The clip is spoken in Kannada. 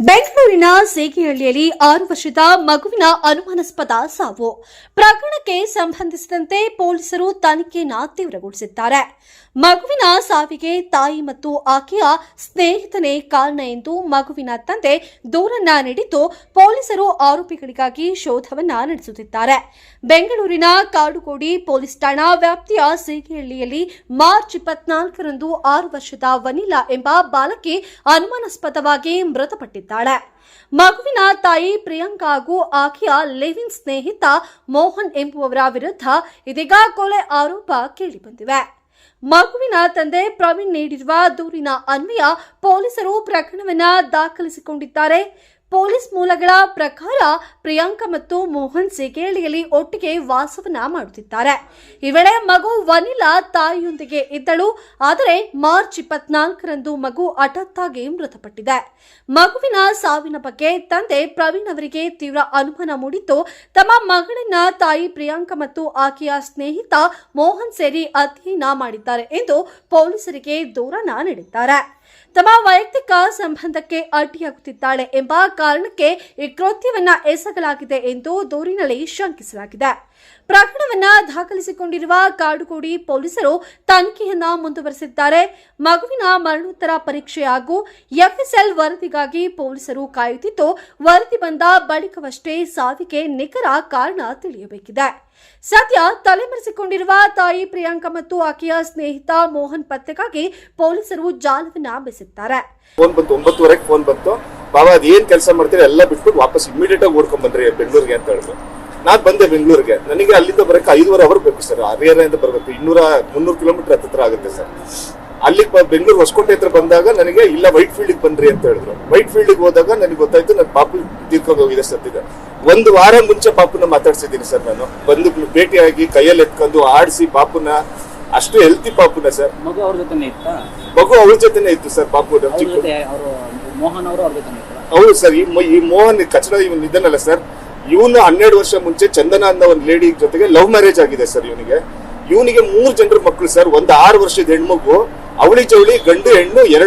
ಬೆಂಗಳೂರಿನ ಸೇಗಿಹಳ್ಳಿಯಲ್ಲಿ 6 ವರ್ಷದ ಮಗುವಿನ ಅನುಮಾನಾಸ್ಪದ ಸಾವು ಪ್ರಕರಣಕ್ಕೆ ಸಂಬಂಧಿಸಿದಂತೆ ಪೊಲೀಸರು ತನಿಖೆಯನ್ನು ತೀವ್ರಗೊಳಿಸಿದ್ದಾರೆ. ಮಗುವಿನ ಸಾವಿಗೆ ತಾಯಿ ಮತ್ತು ಆಕೆಯ ಸ್ನೇಹಿತನೇ ಕಾರಣ ಎಂದು ಮಗುವಿನ ತಂದೆ ದೂರನ್ನ ನೀಡಿದ್ದು, ಪೊಲೀಸರು ಆರೋಪಿಗಳಿಗಾಗಿ ಶೋಧವನ್ನ ನಡೆಸುತ್ತಿದ್ದಾರೆ. ಬೆಂಗಳೂರಿನ ಕಾಡುಗೋಡಿ ಪೊಲೀಸ್ ಠಾಣಾ ವ್ಯಾಪ್ತಿಯ ಸೇಗಿಹಳ್ಳಿಯಲ್ಲಿ ಮಾರ್ಚ್ 24ರಂದು 6 ವರ್ಷದ ವನಿಲಾ ಎಂಬ ಬಾಲಕಿ ಅನುಮಾನಾಸ್ಪದವಾಗಿ ಮೃತಪಟ್ಟಿದ್ದಾಳೆ. ಮಗುವಿನ ತಾಯಿ ಪ್ರಿಯಾಂಕಾ ಹಾಗೂ ಆಕೆಯ ಲಿವಿಂಗ್ ಸ್ನೇಹಿತ ಮೋಹನ್ ಎಂಬುವವರ ವಿರುದ್ಧ ಇದೀಗ ಕೊಲೆ ಆರೋಪ ಕೇಳಿಬಂದಿವೆ. ಮಗುವಿನ ತಂದೆ ಪ್ರವೀಣ್ ನೀಡಿರುವ ದೂರಿನ ಅನ್ವಯ ಪೊಲೀಸರು ಪ್ರಕರಣವನ್ನು ದಾಖಲಿಸಿಕೊಂಡಿದ್ದಾರೆ. ಪೊಲೀಸ್ ಮೂಲಗಳ ಪ್ರಕಾರ ಪ್ರಿಯಾಂಕಾ ಮತ್ತು ಮೋಹನ್ ಸೇಗೇಳಿಯಲ್ಲಿ ಒಟ್ಟಿಗೆ ವಾಸವನ್ನ ಮಾಡುತ್ತಿದ್ದಾರೆ. ಈ ವೇಳೆ ಮಗು ವನಿಲಾ ತಾಯಿಯೊಂದಿಗೆ ಇದ್ದಳು. ಆದರೆ ಮಾರ್ಚ್ 24ರಂದು ಮಗು ಹಠಾತ್ತಾಗಿ ಮೃತಪಟ್ಟಿದೆ. ಮಗುವಿನ ಸಾವಿನ ಬಗ್ಗೆ ತಂದೆ ಪ್ರವೀಣ್ ಅವರಿಗೆ ತೀವ್ರ ಅನುಮಾನ ಮೂಡಿದ್ದು, ತಮ್ಮ ಮಗಳನ್ನ ತಾಯಿ ಪ್ರಿಯಾಂಕಾ ಮತ್ತು ಆಕೆಯ ಸ್ನೇಹಿತ ಮೋಹನ್ ಸೇರಿ ಅಧ್ಯಯನ ಮಾಡಿದ್ದಾರೆ ಎಂದು ಪೊಲೀಸರಿಗೆ ದೂರನ್ನ ನೀಡಿದ್ದಾರೆ. ತಮ್ಮ ವೈಯಕ್ತಿಕ ಸಂಬಂಧಕ್ಕೆ ಅಡ್ಡಿಯಾಗುತ್ತಿದ್ದಾಳೆ ಎಂಬ ಕಾರಣಕ್ಕೆ ಈ ಕೃತ್ಯವನ್ನ ಎಸಗಲಾಗಿದೆ ಎಂದು ದೂರಿನಲ್ಲಿ ಶಂಕಿಸಲಾಗಿದೆ. ಪ್ರಕರಣವನ್ನ ದಾಖಲಿಸಿಕೊಂಡಿರುವ ಕಾಡುಗೋಡಿ ಪೊಲೀಸರು ತನಿಖೆಯನ್ನ ಮುಂದುವರೆಸಿದ್ದಾರೆ. ಮಗುವಿನ ಮರಣೋತ್ತರ ಪರೀಕ್ಷೆ ಹಾಗೂ ಎಫ್ಎಸ್ಎಲ್ ವರದಿಗಾಗಿ ಪೊಲೀಸರು ಕಾಯುತ್ತಿದ್ದು, ವರದಿ ಬಂದ ಬಳಿಕವಷ್ಟೇ ಸಾವಿಗೆ ನಿಖರ ಕಾರಣ ತಿಳಿಯಬೇಕಿದೆ. ಸದ್ಯ ತಲೆಮರೆಸಿಕೊಂಡಿರುವ ತಾಯಿ ಪ್ರಿಯಾಂಕಾ ಮತ್ತು ಆಕೆಯ ಸ್ನೇಹಿತ ಮೋಹನ್ ಪತ್ತೆಗಾಗಿ ಪೊಲೀಸರು ಜಾಲವನ್ನ ಬೆಸೆದಿದ್ದಾರೆ. ಫೋನ್ ಬಂತು, 9:30 ಫೋನ್ ಬಂತು. ಬಾಬಾ ಅದೇನ್ ಕೆಲಸ ಮಾಡ್ತೀರಿ ಎಲ್ಲ ಬಿಟ್ಬಿಟ್ಟು ವಾಪಸ್ ಇಮಿಡಿಯೇಟ್ ಆಗಿ ಓಡ್ಕೊಂಡ್ ಬಂದ್ರಿ ಬೆಂಗಳೂರಿಗೆ ಅಂತ ಹೇಳಿದ್ರು. ನಾನ್ ಬಂದೆ ಬೆಂಗಳೂರಿಗೆ. ನನಗೆ ಅಲ್ಲಿಂದ ಬರಕ್ಕೆ 5.5 ಅವರ್ ಬೇಕು ಸರ್. ಹರಿಹರದಿಂದ ಬರಬೇಕು 200-300 ಕಿಲೋಮೀಟರ್ ಹತ್ರ ಆಗುತ್ತೆ ಸರ್. ಅಲ್ಲಿ ಬೆಂಗಳೂರು ಹೊಸಕೋಟೆ ಹತ್ರ ಬಂದಾಗ ನನಗೆ ಇಲ್ಲ ವೈಟ್ ಫೀಲ್ಡ್ ಬನ್ರಿ ಅಂತ ಹೇಳಿದ್ರು. ವೈಟ್ ಫೀಲ್ಡ್ ಹೋದಾಗ ನನಗೆ ಗೊತ್ತಾಯ್ತು ನನ್ನ ಪಾಪು ತೀರ್ಕೊಂಡು ಹೋಗಿದೆ ಸತ್ತಿದೆ. 1 ವಾರ ಮುಂಚೆ ಪಾಪುನ ಮಾತಾಡ್ಸಿದ್ದೀನಿ ಸರ್. ನಾನು ಬಂದು ಭೇಟಿಯಾಗಿ ಕೈಯಲ್ಲಿ ಎತ್ಕೊಂಡು ಆಡಿಸಿ ಪಾಪುನ, ಅಷ್ಟು ಹೆಲ್ತಿ ಪಾಪುನ ಸರ್. ಮಗು ಅವ್ರ ಜೊತೆನೇ ಇತ್ತಾ? ಮಗು ಅವ್ರ ಜೊತೆನೆ ಇತ್ತು ಸರ್. ಪಾಪು ಮೋಹನ್ ಅವರು ಅವ್ರ ಜೊತೆ. ಹೌದು ಸರ್. ಈ ಮೋಹನ್ ಕಚಡ ಇವನ್ ಇದನ್ನಲ್ಲ ಸರ್. ಇವನು 12 ವರ್ಷ ಮುಂಚೆ ಚಂದನ ಅನ್ನೋ ಒಂದು ಲೇಡಿ ಜೊತೆಗೆ ಲವ್ ಮ್ಯಾರೇಜ್ ಆಗಿದೆ ಸರ್. ಇವನಿಗೆ 3 ಜನರ ಮಕ್ಕಳು ಸರ್. ಒಂದು 6 ವರ್ಷದ ಹೆಣ್ಮಗು, ಅವಳಿ ಜವಳಿ ಗಂಡು ಹೆಣ್ಣು 2